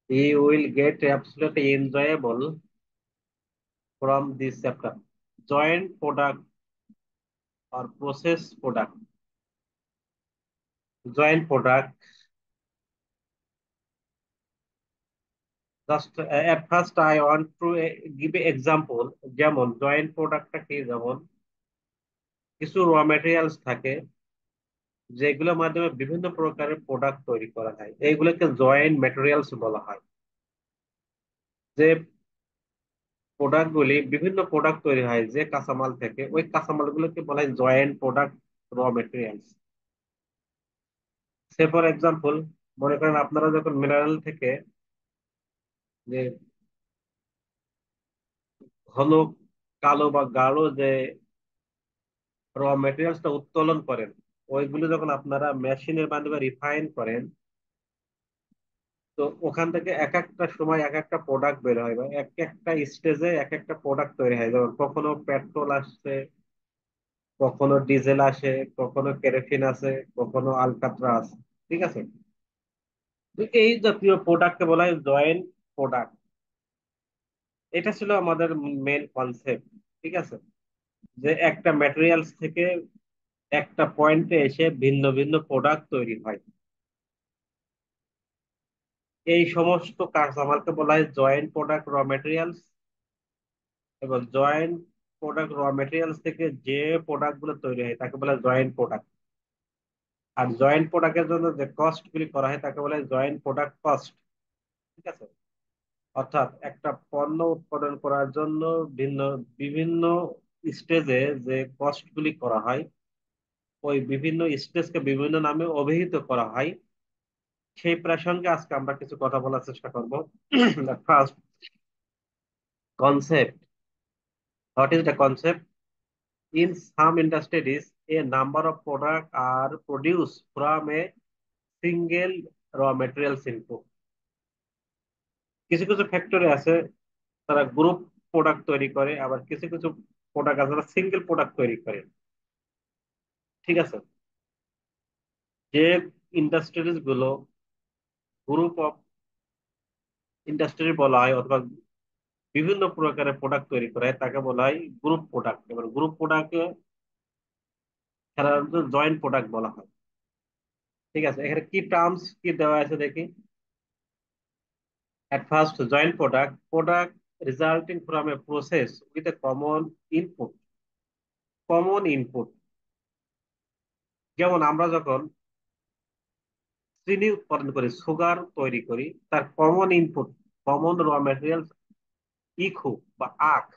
He will get absolutely enjoyable from this chapter. Joint product or process product. Joint product. Just at first I want to give an example. যেমন joint productটা কি, যেমন কিছু র materials থাকে যেগুলোর মাধ্যমে বিভিন্ন প্রকারের প্রোডাক্ট তৈরি করা হয়, এইগুলোকে জয়েন্ট ম্যাটেরিয়ালস বলা হয়। যে প্রোডাক্ট গুলি, বিভিন্ন প্রোডাক্ট তৈরি হয় যে কাঁচামাল থেকে, ওই কাঁচামাল গুলোকে বলা হয় জয়েন্ট প্রোডাক্ট র ম্যাটেরিয়ালস। সে ফর এক্সাম্পল, মনে করেন আপনারা যখন মিনারেল থেকে যে ঘন কালো বা গাঢ় যে র মেটেরিয়ালসটা উত্তোলন করেন, ওইগুলো যখন আপনারা মেশিনের মাধ্যমে রিফাইন করেন, তো ওখান থেকে এক একটা সময় এক একটা প্রোডাক্ট বের হয়, বা এক একটা স্টেজে এক একটা প্রোডাক্ট তৈরি হয়। যেমন কখনো পেট্রোল আসছে, কখনো ডিজেল আসে, কখনো কেরোসিন আসে, কখনো আলকাতরা আছে। ঠিক আছে, তো এই জাতীয় প্রোডাক্টকে বলা হয় জয়েন্ট প্রোডাক্ট। এটা ছিল আমাদের মেন কনসেপ্ট। ঠিক আছে, যে একটা ম্যাটেরিয়ালস থেকে একটা পয়েন্টে এসে ভিন্ন ভিন্ন প্রোডাক্ট তৈরি হয়। এই সমস্ত কাঁচামালকে বলা হয় জয়েন্ট প্রোডাক্ট র ম্যাটেরিয়ালস। এবং জয়েন্ট প্রোডাক্ট র ম্যাটেরিয়ালস থেকে যে প্রোডাক্ট গুলো তৈরি হয় তাকে বলা হয় জয়েন্ট প্রোডাক্ট। আর জয়েন্ট প্রোডাক্টের জন্য যে কস্ট গুলি করা হয় তাকে বলা হয় জয়েন্ট প্রোডাক্ট কস্ট। ঠিক আছে, অর্থাৎ একটা পণ্য উৎপাদন করার জন্য ভিন্ন বিভিন্ন স্টেজে যে কস্ট গুলি করা হয়, ওই বিভিন্ন স্টেজকে বিভিন্ন নামে অভিহিত করা হয়। সেই প্রসঙ্গে আজকে আমরা কিছু কথা বলার চেষ্টা করব। First, concept. What is the concept? In some industries, a number of products are produced from a single raw materials input. কিছু কিছু ফ্যাক্টরি আছে তারা গ্রুপ প্রোডাক্ট তৈরি করে, আবার কিছু কিছু প্রোডাক্ট আছে তারা সিঙ্গেল প্রোডাক্ট তৈরি করে। ঠিক আছে, যে ইন্ডাস্ট্রিজ গুলো গ্রুপ অফ ইন্ডাস্ট্রি বলা হয় অথবা বিভিন্ন প্রকারের প্রোডাক্ট তৈরি করে তাকে বলা হয় গ্রুপ প্রোডাক্ট। এবার গ্রুপ প্রোডাক্টকে সাধারণত জয়েন্ট প্রোডাক্ট বলা হয়। ঠিক আছে, এখানে কি টার্মস কি দেওয়া আছে দেখি। At first, joint product resulting from a process with a input, common input. যেমন আমরা যখন চিনি উৎপাদন করি, সুগার তৈরি করি, তার common input, common raw material ইখু বা আখ,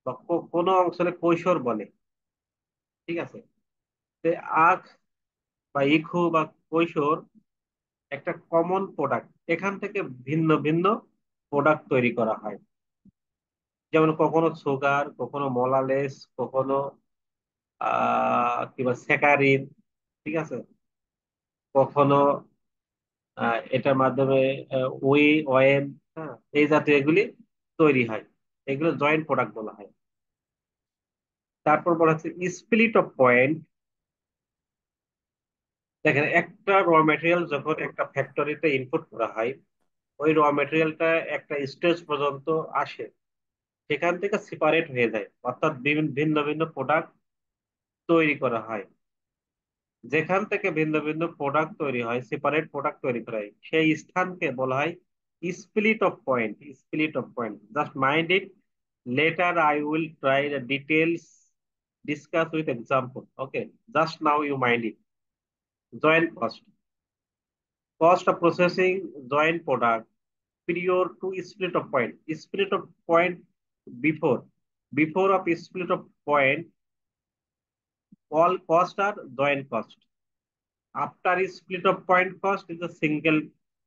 বা কোনো অংশে কৈশোর বলে। ঠিক আছে, যে আখ বা ইখু বা কৈশোর একটা কমন প্রোডাক্ট, এখান থেকে ভিন্ন ভিন্ন প্রোডাক্ট তৈরি করা হয়। যেমন কখনো সুগার, কখনো মোলালেস, কখনো কিংবা স্যাকারিন। ঠিক আছে, কখনো এটার মাধ্যমে উই অয়েল, হ্যাঁ, এই জাতীয় এগুলি তৈরি হয়। এগুলো জয়েন্ট প্রোডাক্ট বলা হয়। তারপর বলা হচ্ছে স্প্লিট অফ পয়েন্ট। দেখেন, একটা র ম্যাটেরিয়াল যখন একটা ফ্যাক্টরিতে ইনপুট করা হয়, ওই র ম্যাটেরিয়ালটা একটা স্টেজ পর্যন্ত আসে, সেখান থেকে সেপারেট হয়ে যায়, অর্থাৎ ভিন্ন ভিন্ন প্রোডাক্ট তৈরি করা হয়। যেখান থেকে ভিন্ন ভিন্ন প্রোডাক্ট তৈরি হয়, সেপারেট প্রোডাক্ট তৈরি করা হয়, সেই স্থানকে বলা হয় split off point. Split off point, just mind it. Later I will try the details, discuss with example. Okay, just now you mind it. Joint cost, cost of processing joint product prior to split of point. Split of point before, before of split of point, all cost are joint cost. After split of point cost is a single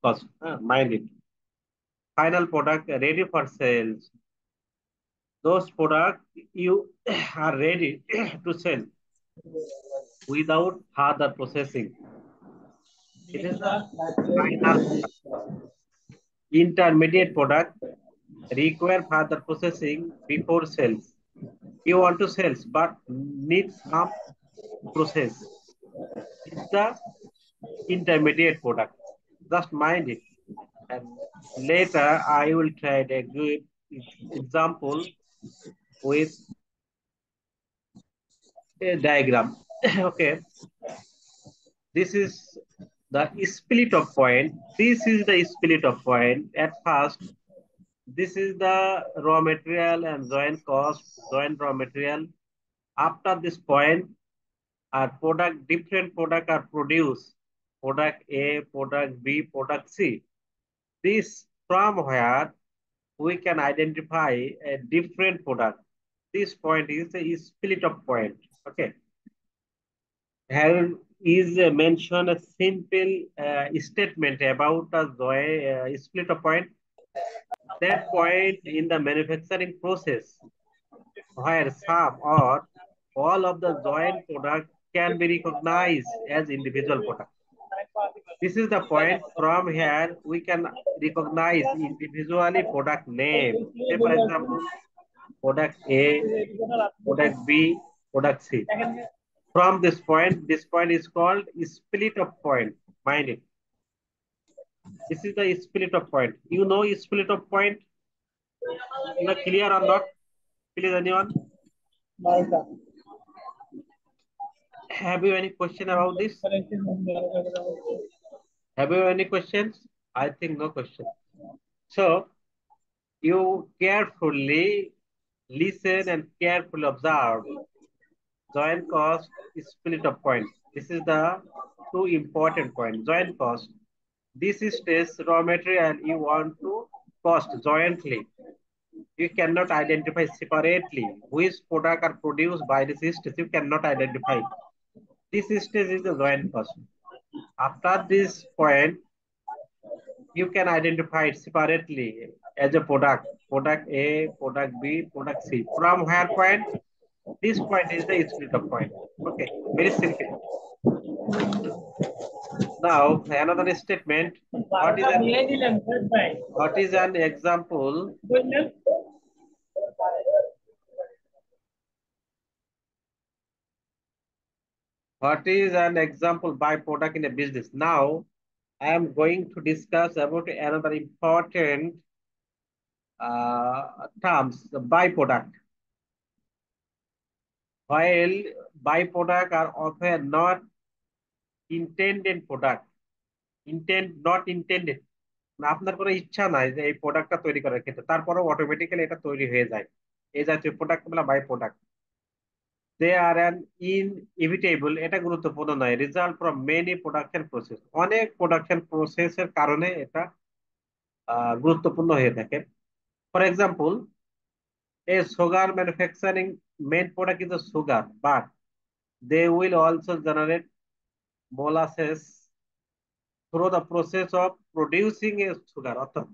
cost. Mind it. Final product ready for sales. Those products you are ready to sell without further processing. It is the final product. Intermediate product require further processing before sales. You want to sales but need some process. It's the intermediate product. Just mind it. And later I will try a good example with a diagram. Okay, this is the split of point. This is the split of point. At first, this is the raw material and joint cost, joint raw material. After this point, our product, different product are produced. Product A, product B, product C. This from where we can identify a different product. This point is a split of point. Okay. Here is mentioned a simple statement about the split of point. That point in the manufacturing process where some or all of the joint product can be recognized as individual product. This is the point from here we can recognize individually product name. Say for example, product A, product B, product C. From this point is called split of point. Mind it. This is the split of point. You know split of point? You are clear or not? Please anyone? Have you any question about this? Have you any questions? I think no question. So you carefully listen and carefully observe. Joint cost is split of point. This is the two important point. Joint cost. This is test raw material you want to cost jointly. You cannot identify separately which product are produced by this stage. You cannot identify. This stage is the joint cost. After this point, you can identify it separately as a product. Product A, product B, product C. From where point? This point is the split of point. Okay, very simple. Now another statement. What is an example? What is an example byproduct in a business? Now I am going to discuss about another important terms, the byproduct. While byproduct are often not intended product, not intended, আপনার কোনো ইচ্ছা নাই যে এই প্রোডাক্টটা তৈরি করার ক্ষেত্রে, তারপরেও অটোমেটিক্যালি এটা তৈরি হয়ে যায়। এই জাতীয় প্রোডাক্ট গুলা byproduct. They are an inevitable, এটা গুরুত্বপূর্ণ নয়। Result from many production process, অনেক প্রোডাকশন প্রসেসের কারণে এটা গুরুত্বপূর্ণ হয়ে থাকে। For example, a sugar manufacturing main product is the sugar, but they will also generate molasses through the process of producing a sugar. অর্থাৎ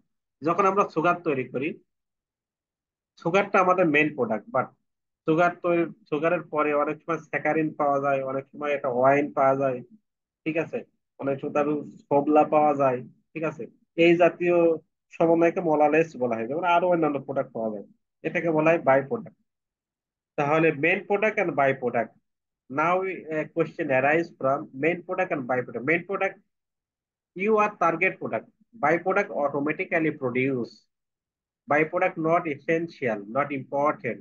যখন আমরা সুগার তৈরি করি, সুগারটা আমাদের মেইন প্রোডাক্ট, বাট সুগারের পরে অনেক সময় স্যাকারিন পাওয়া যায়, অনেক সময় একটা ওয়াইন পাওয়া যায়, ঠিক আছে, অনেক সময় ছোবলা পাওয়া যায়, ঠিক আছে। এই জাতীয় সমন্বয়কে মোলালেস বলা হয়, যেমন আরো অন্যান্য প্রোডাক্ট পাওয়া যায়, এটাকে বলা হয় বাই প্রোডাক্ট। তাহলে main product and byproduct. Now question arise from main product and byproduct. Main product, you are target product. Byproduct automatically produce. Byproduct not essential, not important.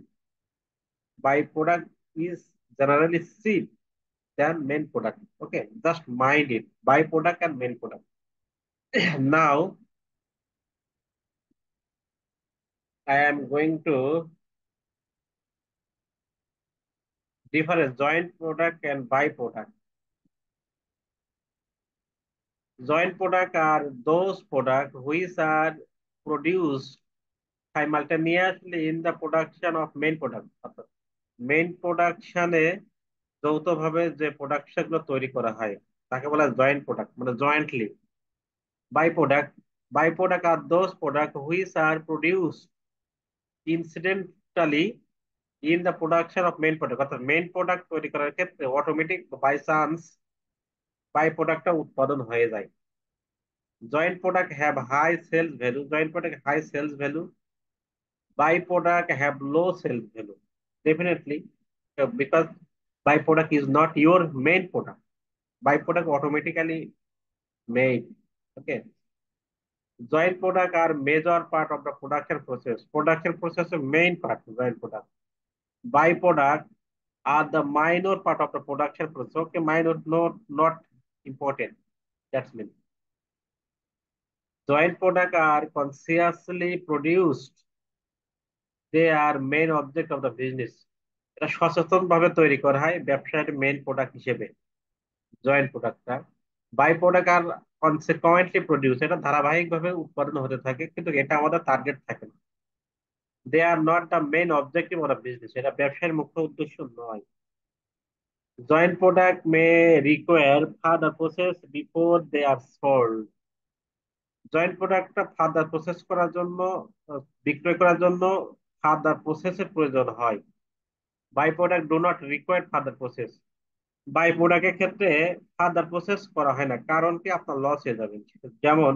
Byproduct is generally cheap than main product. Okay, just mind it. Byproduct and main product. Now I am going to difference joint product and byproduct. Joint product are those products which are produced simultaneously in the production of main product. Main প্রোডাকশনে যৌথভাবে যে production গুলো তৈরি করা হয় তাকে বলা হয় জয়েন্ট প্রোডাক্ট, মানে jointly. Byproduct are those product which are produce incidentally in the production of main product. অর্থাৎ মেইন প্রোডাক্ট তৈরি করার ক্ষেত্রে অটোমেটিক বাই চান্স বাই প্রোডাক্টটা উৎপাদন হয়ে যায়। Joint product have high sales value, joint product high sales value. Byproduct have low sales value. Definitely, because byproduct is not your main product. Byproduct automatically made. Okay. Joint product are major part of the production process. Production process is main part, joint product. Byproduct are the minor part of the production process. Okay, minor, not important. That's mean. Joint product are consciously produced. They are main object of the business. এটা সচেতন ভাবে তৈরি করা হয় ব্যবসায়ের main product হিসেবে joint প্রোডাক্টটা। Byproduct are consequently produce, এটা ধারাবাহিক ভাবে উৎপাদন হতে থাকে কিন্তু এটা আমাদের টার্গেট থাকে না। They are not the main objective of the business, এটা ব্যবসায়ের মুখ্য উদ্দেশ্য নয়। Joint product may require further process before they are sold. Joint প্রোডাক্টটা ফার্দার প্রসেস করার জন্য, বিক্রয় করার জন্য ফার্দার প্রসেসের প্রয়োজন হয়। By product do not require further process. By প্রোডাক্টের ক্ষেত্রে ফার্দার প্রসেস করা হয় না, কারণ কি আপনার লস হয়ে যাবে। যেমন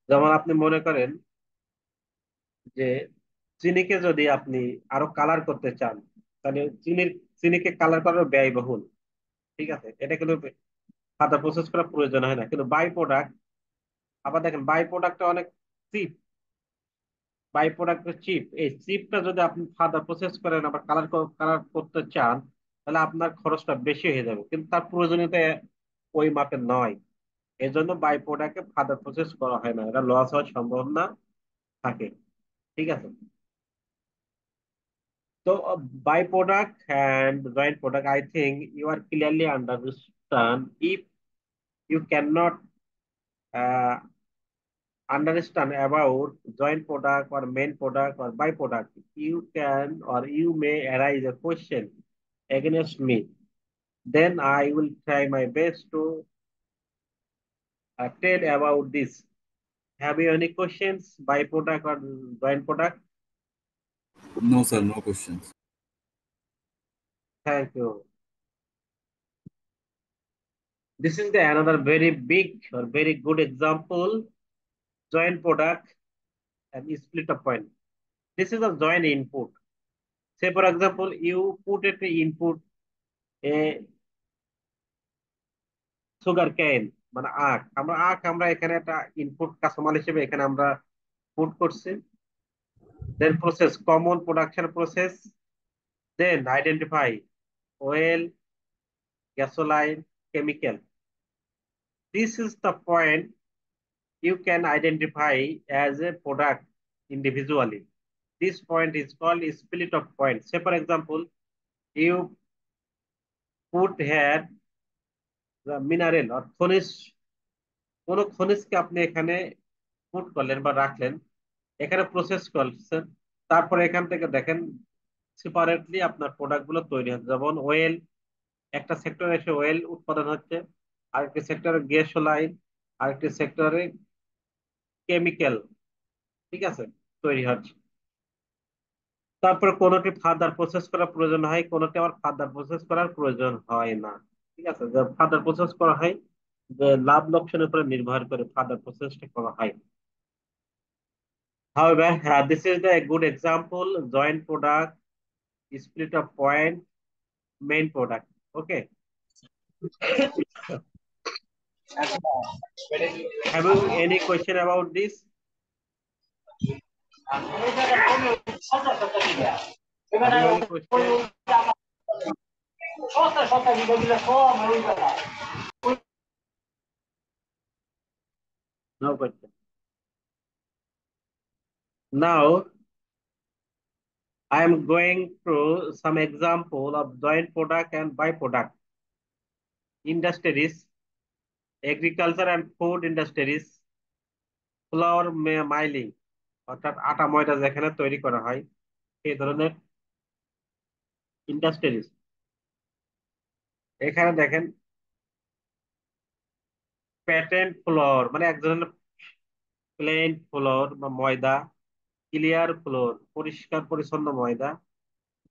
যেমন আপনি মনে করেন যে চিনিকে যদি আপনি আরো কালার করতে চান, তাহলে চিনিকে কালার করার ব্যয়বহুল। ঠিক আছে, এটা কিন্তু ফার্দার প্রসেস করার প্রয়োজন হয় না। কিন্তু বাই প্রোডাক্ট, আবার দেখেন বাই প্রোডাক্টটা অনেক চিপ। বাই প্রোডাক্টের চিপ, এই চিপটা যদি আপনি ফার্দার প্রসেস করেন আবার কালার করতে চান, তাহলে আপনার খরচটা বেশি হয়ে যাবে, কিন্তু তার প্রয়োজনীয়তা ওই মাপের নয়। এই জন্য বাই প্রোডাক্টকে ফার্দার প্রসেস করা হয় না, এটা লস হওয়ার সম্ভাবনা থাকে। ঠিক আছে। তো byproduct and joint product, I think you are clearly understand. If you cannot uh, understand about joint product or main product or byproduct, you can or you may arise a question against me. Then I will try my best to tell about this. Have you any questions, byproduct or joint product? No, sir, no questions. Thank you. This is the another very big or very good example, joint product and split up point. This is a joint input. Say for example, you put it input a sugar কেন, মানে আমরা এখানে একটা input কাঁচামাল হিসেবে এখানে আমরা put করছি। Then process, common production process. Then identify oil, gasoline, chemical. This is the point you can identify as a product individually. This point is called split of point. Say for example, you put here the mineral or খনিজ, কোন খনিজকে আপনি এখানে put করলেন বা রাখলেন, এখানে process করছেন, তারপরে এখান থেকে দেখেন সেপারেটলি আপনার প্রোডাক্ট গুলো তৈরি হচ্ছে। যেমন ওয়েল, একটা সেক্টরে এসে ওয়েল উৎপাদন হচ্ছে, আরেকটি সেক্টরে গ্যাসোলাইন, আরেকটি সেক্টরে কেমিক্যাল, ঠিক আছে, তৈরি হচ্ছে। তারপর কোনটি ফার্দার প্রসেস করার প্রয়োজন হয়, কোনটি আবার ফার্দার প্রসেস করার প্রয়োজন হয় না। ঠিক আছে, যে ফার্দার প্রসেস করা হয় যে লাভ লোকসানের উপরে নির্ভর করে ফার্দার প্রসেসটা করা হয়। However, this is the good example, joint product, split of point, main product. Okay. Have you any question about this? Have you any question? No question. Now, I am going through some example of joint product and byproduct. Industries, agriculture and food industries, flour milling, অর্থাৎ আটা ময়দা যেখানে তৈরি করা হয় সেই ধরনের industries. এখানে দেখেন প্যাটেন্ট ফ্লোর, মানে এক ধরনের প্লেন ফ্লোর বা ময়দা, ক্লিয়ার ফ্লোর পরিষ্কার পরিচ্ছন্ন ময়দা,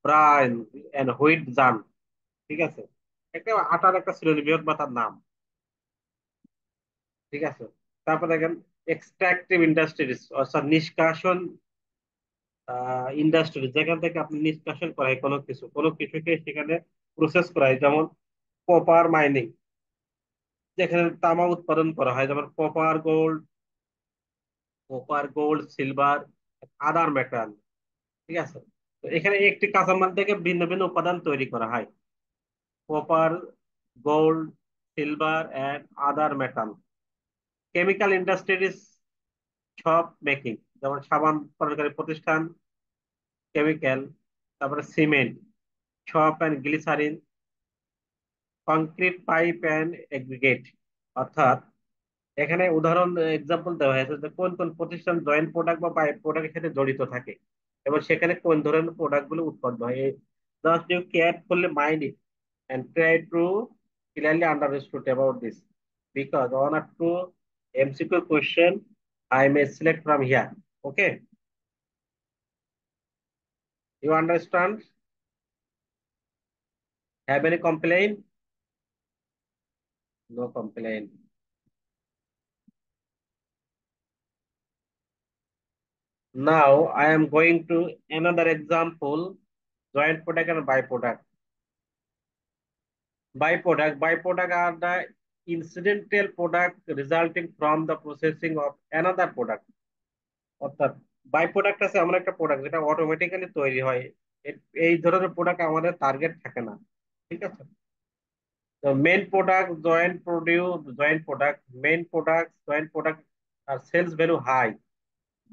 ব্রাউন এন্ড হুইট জান। ঠিক আছে, একটা আটার একটা শ্রেণীবিভাগ বা তার নাম। ঠিক আছে, তারপর দেখেন এক্সট্রাকটিভ ইন্ডাস্ট্রিজ অর্থাৎ নিষ্কাশন ইন্ডাস্ট্রি, যেখান থেকে আপনি নিষ্কাশন করা হয় কোনো কিছুকে সেখানে প্রসেস করা হয়। যেমন কপার মাইনিং, যেখানে তামা উৎপাদন করা হয়, যেমন কপার গোল্ড, সিলভার, আদার মেটাল। ঠিক আছে। তো এখানে একটি কাঁচামাল থেকে ভিন্ন ভিন্ন উপাদান তৈরি করা হয়: copper, gold, silver and other metal. Chemical industries soap making, যেমন সাবান উৎপাদনকারী প্রতিষ্ঠান, কেমিক্যাল, তারপরে cement, soap and glycerin, concrete pipe and aggregate. অর্থাৎ এখানে উদাহরণ এক্সাম্পল দেওয়া হয়েছে যে কোন কোন প্রতিষ্ঠান জয়েন্ট প্রোডাক্ট বা বাই প্রোডাক্টের সাথে জড়িত থাকে এবং সেখানে কোন ধরনের প্রোডাক্ট গুলো উৎপন্ন হয়। Just you carefully mind it and try to clearly understood about this, because one or two MCQ question I may select from here. Okay, you understand? Have any complaint? No complaint. Now I am going to another example: joint product and byproduct. Byproduct are the incidental product resulting from the processing of another product. অর্থাৎ by product আছে এমন একটা product যেটা automatically তৈরি হয়। এই ধরনের product আমাদের টার্গেট থাকে না। ঠিক আছে। তো মেন প্রোডাক্ট আর sales value high,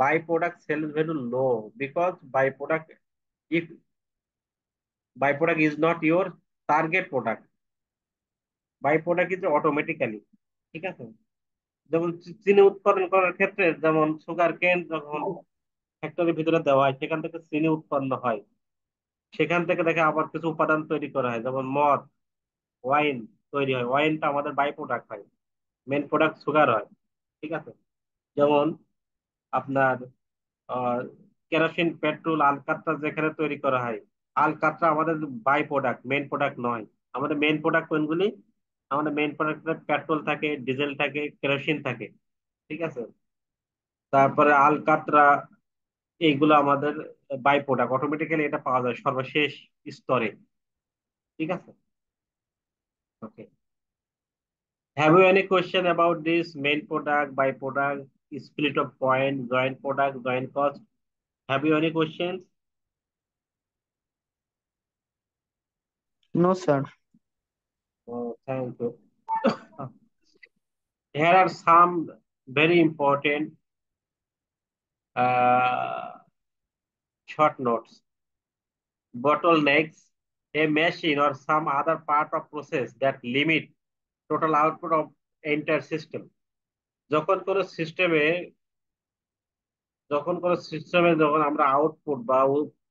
byproduct sales value low, because if byproduct is not your target product, byproduct is automatically. ঠিক আছে। যেমন চিনি উৎপাদন করার ক্ষেত্রে, যেমন সুগার কেন যখন ফ্যাক্টরির ভিতরে দেওয়া হয় সেখান থেকে চিনি উৎপন্ন হয়, সেখান থেকে দেখে আবার কিছু উপাদান তৈরি করা হয়, যেমন মদ, ওয়াইন তৈরি হয়। ওয়াইনটা আমাদের বাই প্রোডাক্ট হয়, মেন প্রোডাক্ট সুগার হয়। ঠিক আছে। যেমন আপনার আহ কেরোসিন, পেট্রোল, আলকাতরা যেখানে তৈরি করা হয়, আলকাতরা আমাদের বাই প্রোডাক্ট, মেন প্রোডাক্ট নয়। আমাদের মেন প্রোডাক্ট কোনগুলি? আমাদের মেন প্রোডাক্ট পেট্রোল থাকে, ডিজেল থাকে, কেরোসিন থাকে। ঠিক আছে। তারপরে আলকাতরা, এইগুলো আমাদের বাই প্রোডাক্ট, অটোমেটিক্যালি এটা পাওয়া যায় সর্বশেষ স্তরে। ঠিক আছে। ওকে, have you any question about this main product, byproduct, split of point, joint product, joint cost? Have you any questions? No, sir. Oh, thank you. Here are some very important uh, short notes. Bottlenecks: a machine or some other part of process that limit total output of entire system. যখন কোনো সিস্টেমে যখন আমরা output বা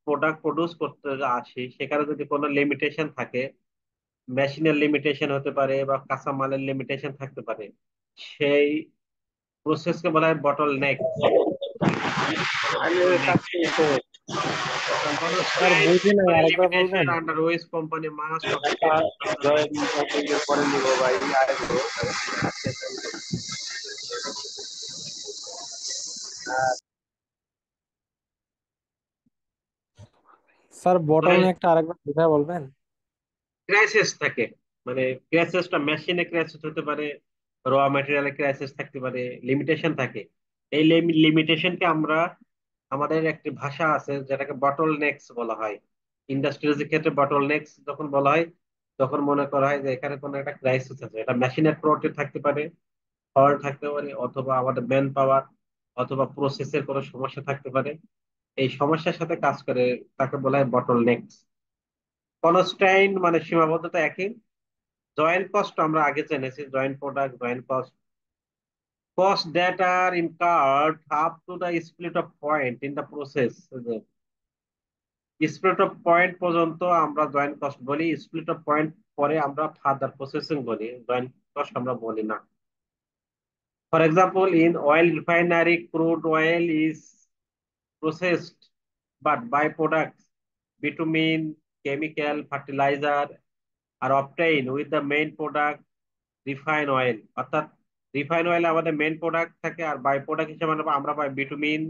product produce করতে আসি, সেখানে যদি কোনো লিমিটেশন থাকে, মেশিনের লিমিটেশন হতে পারে বা কাঁচামালের লিমিটেশন থাকতে পারে, সেই প্রসেসকে বলা হয় বটল নেক। স্যার বুঝি নাই, আরেকবার লিমিটেশন বলবেন? আন্ডার ওয়েস কোম্পানি মাস্ট পরে নিব ভাই, আসবো। স্যার বটল নেকটা আরেকবার বুঝায় বলবেন? ক্রাইসিস থাকে, মানে ক্রাইসিসটা মেশিনে ক্রাইসিস হতে পারে, র ম্যাটেরিয়ালে ক্রাইসিস থাকতে পারে, লিমিটেশন থাকে। এই লিমিটেশনকে আমরা, আমাদের একটি ভাষা আছে যেটাকে বটল নেক্স বলা হয়। ইন্ডাস্ট্রিজ ক্ষেত্রে বটল নেক্স যখন বলা হয়, তখন মনে করা হয় যে এখানে কোনো একটা ক্রাইসিস আছে। এটা মেশিনের প্রোডাক্টে থাকতে পারে, ফল্ট থাকতে পারে, অথবা আমাদের ম্যান পাওয়ার অথবা প্রসেসের কোনো সমস্যা থাকতে পারে। এই সমস্যার সাথে কাজ করে, তাকে বলা হয় বটল নেক্স। কনস্ট্যান্ট মানে সীমাবদ্ধতা একই। জয়েন্ট কস্ট আমরা আগে জেনেছি, joint product, joint cost, costs that are incurred up to the split of point in the process. Split off point পর্যন্ত আমরা জয়েন্ট কস্ট বলি, স্প্লিট অফ পয়েন্ট পরে আমরা ফার্দার প্রসেসিং বলি, জয়েন্ট কস্ট আমরা বলি না। For example, in oil refinery, crude oil is processed, but byproducts, bitumen, chemical, fertilizer are obtained with the main product, refine oil. অর্থাৎ refine oil আমাদের main product থাকে, আর বাই প্রোডাক্ট হিসেবে আমরা পাই bitumen,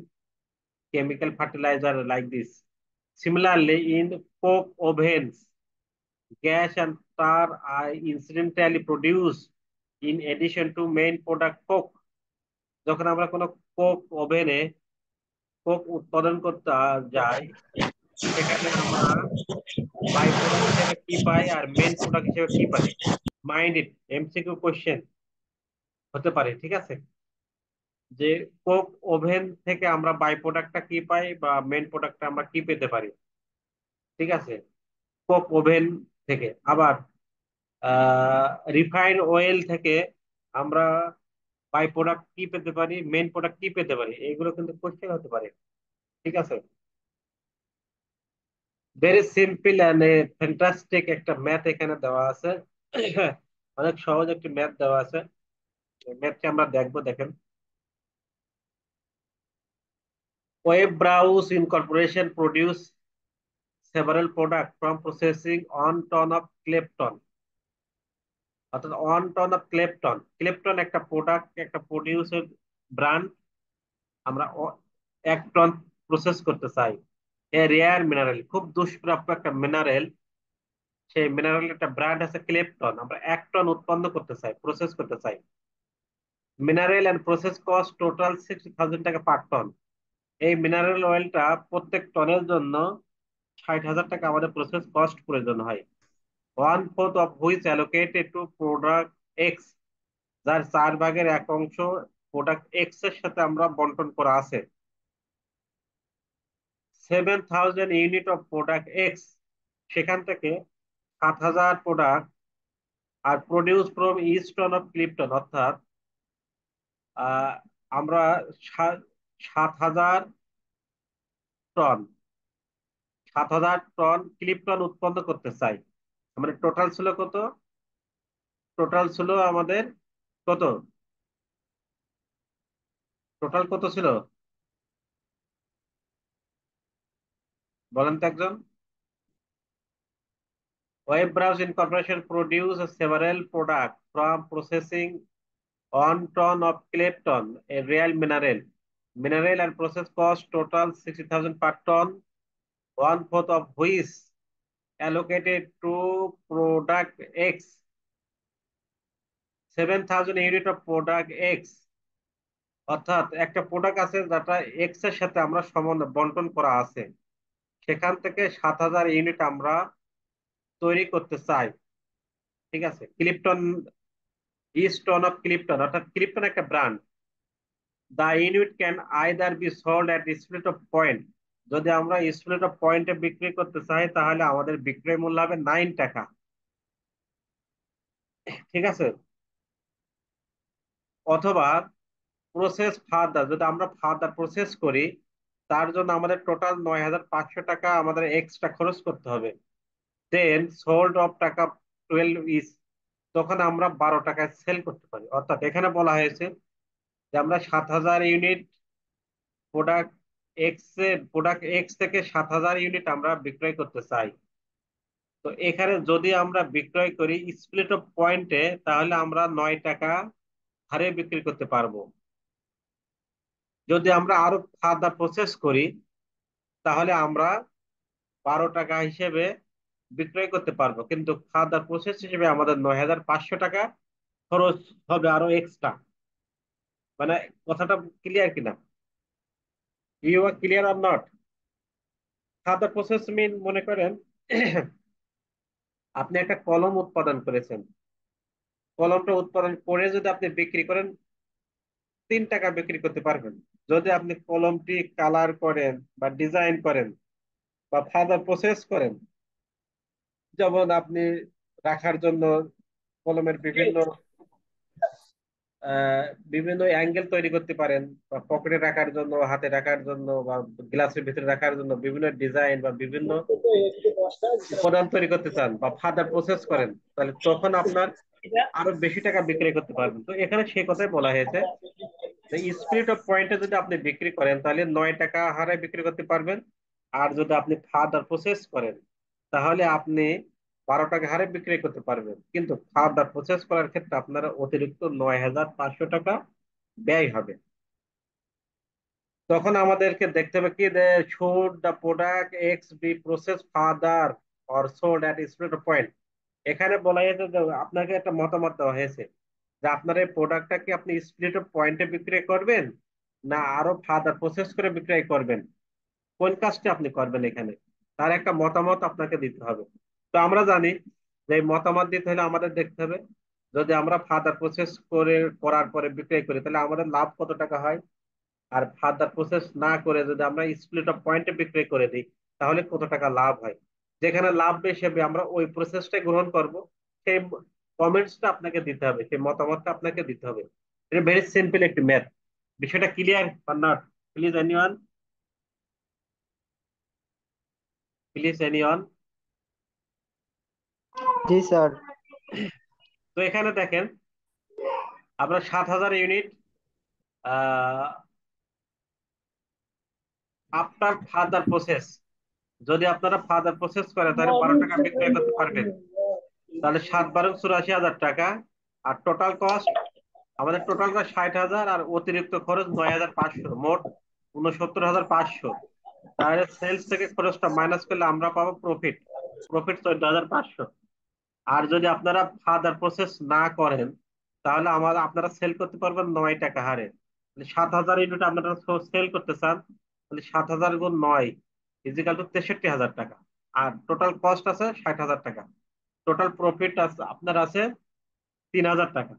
chemical, fertiliser, like this. Similarly, in coke ovens, gas and tar are incidentally produced in addition to main product coke, যখন আমরা কোনো কোক ওভেনে কোক উৎপাদন করতে যাই, সেখানে আমরা বাই প্রোডাক্ট হিসেবে কি পাই আর মেন প্রোডাক্ট হিসেবে কি পাই। মাইন্ড ইট, এমসিকিউ কোশ্চেন হতে পারে, ঠিক আছে? যে কোক ওভেন থেকে আমরা বাই প্রোডাক্টটা কি পাই বা মেন প্রোডাক্টটা আমরা কি পেতে পারি, ঠিক আছে? কোক ওভেন থেকে আবার রিফাইন্ড অয়েল থেকে আমরা বাই প্রোডাক্ট কি পেতে পারি, মেন প্রোডাক্ট কি পেতে পারি, এগুলো কিন্তু কোশ্চেন হতে পারে, ঠিক আছে? ভেরি সিম্পল অ্যান্ড ফ্যান্টাস্টিক একটা ম্যাথ এখানে দেওয়া আছে। অনেক সহজ একটি ম্যাথ দেওয়া আছে, ম্যাথকে আমরা দেখবো, দেখেন। Web browse incorporation produce several products from processing 1 ton of Clapton, অর্থাৎ 1 টন অফ ক্লেপটন। ক্লেপটন একটা প্রোডাক্ট, একটা প্রডিউসের ব্র্যান্ড। আমরা 1 টন প্রসেস করতে চাই। এ রেয়ার মিনারেল, খুব দুষ্প্রাপ্য একটা মিনারেল, সেই মিনারেল একটা ব্র্যান্ড আছে ক্লেপটন, আমরা 1 টন উৎপন্ন করতে চাই, প্রসেস করতে চাই। Mineral and process cost total 60,000 টাকা পার টন। এই মিনারেল অয়েলটা প্রত্যেক টনের জন্য 60,000 টাকা আমাদের প্রসেস কস্ট প্রয়োজন হয়। 1/4 of which allocated to product X, যার 4/1 প্রোডাক্ট এক্স এর সাথে আমরা বন্টন করা আছে। 7,000 ইউনিট অফ প্রোডাক্ট এক্স, সেখান থেকে 7,000 প্রোডাক্ট আর produce from each ton of ক্লিপটন, অর্থাৎ আহ, আমরা 7,000 টন 7,000 টন ক্লিপটন উৎপন্ন করতে চাই। আমাদের টোটাল ছিল কত? টোটাল ছিল আমাদের কত? টোটাল কত ছিল বলেন তো একজন? Web Browsing Corporation produces several products from processing 1 ton of Clapton, a real mineral. Mineral and process cost total 60,000 per ton, 1/4 of which allocated to product X, 7,000 unit of product X, অর্থাৎ একটা product আছে যেটা x এর সাথে আমরা সমান বন্টন করা আছে, সেখান থেকে 7,000 ইউনিট আমরা তৈরি করতে চাই, ঠিক আছে? ক্লিপটন, ইচ টন অফ ক্লিপটন, অর্থাৎ ক্লিপটন একটা brand. The unit can either B sold at split off point, যদি আমরা স্প্লিট অফ পয়েন্টে বিক্রি করতে চাই তাহলে আমাদের বিক্রয় মূল্য হবে 9 টাকা, ঠিক আছে? অথবা প্রসেস ফার্দার, যদি আমরা ফার্দার প্রসেস করি তার জন্য আমাদের টোটাল 9,500 টাকা আমাদের এক্সট্রা খরচ করতে হবে। দেন সোল্ড অফ টাকা 12 ইস, তখন আমরা 12 টাকায় সেল করতে পারি। অর্থাৎ এখানে বলা হয়েছে যে আমরা 7,000 ইউনিট প্রোডাক্ট এক্স থেকে 7,000 ইউনিট আমরা বিক্রয় করতে চাই। তো এখানে যদি আমরা বিক্রয় করি স্প্লিট অফ পয়েন্টে, তাহলে আমরা 9 টাকা হারে বিক্রি করতে পারবো। যদি আমরা আরো ফার্দার প্রসেস করি তাহলে আমরা 12 টাকা হিসেবে বিক্রয় করতে পারবো, কিন্তু ফার্দার প্রসেস হিসেবে আমাদের 9,500 টাকা খরচ হবে আরো এক্সট্রা। মানে কথাটা ক্লিয়ার কিনা? You are clear or not? Further process mean, মনে করেন আপনি একটা কলম উৎপাদন করেছেন, কলমটা উৎপাদন করে যদি আপনি বিক্রি করেন 3 টাকা বিক্রি করতে পারবেন। যদি আপনি কলমটি কালার করেন বা ডিজাইন করেন বা ফার্দার প্রসেস করেন, যেমন আপনি রাখার জন্য কলমের আহ বিভিন্ন অ্যাঙ্গেল তৈরি করতে পারেন, বা পকেটে রাখার জন্য, হাতে রাখার জন্য, বা গ্লাসের ভিতরে রাখার জন্য বিভিন্ন ডিজাইন বা বিভিন্ন উপাদান তৈরি করতে চান বা ফার্দার প্রসেস করেন, তাহলে তখন আপনার আরো বেশি টাকা বিক্রি করতে পারবেন। তো এখানে সে কথাই বলা হয়েছে, স্পিরিট অফ পয়েন্টে যদি আপনি বিক্রি করেন তাহলে 9 টাকা হারে বিক্রি করতে পারবেন। আর যদি আপনি ফার্দার প্রসেস করেন তাহলে আপনি 12 টাকা হারে বিক্রি করতে পারবেন, কিন্তু ফার্দার প্রসেস করার ক্ষেত্রে আপনার অতিরিক্ত 9,500 টাকা ব্যয় হবে। তখন আমাদেরকে দেখতে হবে কি, should the product x B process further or sold at spirit of point. এখানে বলা হয়েছে যে আপনাকে একটা মতামত দেওয়া হয়েছে যে আপনার এই প্রোডাক্টটা কি আপনি স্প্লিট পয়েন্টে বিক্রি করবেন, না আরো ফার্দার প্রসেস করে বিক্রয় করবেন, কোন কাজটা আপনি করবেন এখানে, তার একটা মতামত আপনাকে দিতে হবে। তো আমরা জানি যে এই মতামত দিতে হলে আমাদের দেখতে হবে, যদি আমরা ফার্দার প্রসেস করে করার পরে বিক্রয় করি তাহলে আমাদের লাভ কত টাকা হয়, আর ফার্দার প্রসেস না করে যদি আমরা স্প্লিট অফ পয়েন্টে বিক্রয় করে দিই তাহলে কত টাকা লাভ হয়। যেখানে লাভ বেশি হবে আমরা ওই প্রসেসটা গ্রহণ করব, সেই কমেন্টসটা আপনাকে দিতে হবে, সেই মতামতটা আপনাকে দিতে হবে। এটা ভেরি সিম্পল একটি ম্যাথ। বিষয়টা clear or not? Please anyone, please anyone. G sir. তো এখানে দেখেন আমরা 7,000 ইউনিট আফটার ফার্দার প্রসেস, যদি আপনারা ফার্দার প্রসেস করেন তাহলে 12 টাকা বিক্রয় করতে পারবেন। তাহলে 7 12 84,000 টাকা। আর টোটাল কস্ট, আমাদের টোটাল কস্ট 60,000 আর অতিরিক্ত খরচ 9,500, মোট 69,500। তাহলে সেলস থেকে খরচটা মাইনাস করলে আমরা পাবো প্রফিট, প্রফিট 14,500। আর যদি আপনারা ফার্দার প্রসেস না করেন তাহলে আপনারা সেল করতে পারবেন 9 টাকা হারে। 7,000 ইউনিট আপনারা সেল করতে চান, তাহলে 7,000 × 9 ইজিক্যাল টু 63,000 টাকা। আর টোটাল কস্ট আছে 60,000 টাকা। টোটাল প্রফিট আছে আপনার আছে 3,000 টাকা।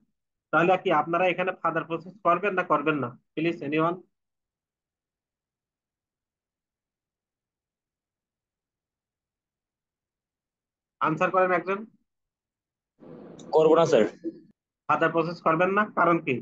তাহলে কি আপনারা এখানে ফার্দার প্রসেস করবেন না করবেন না? প্লিজ এনিওয়ান আনসার করেন একজন। করবো না স্যার। ফার্দার প্রসেস করবেন না, কারণ কি?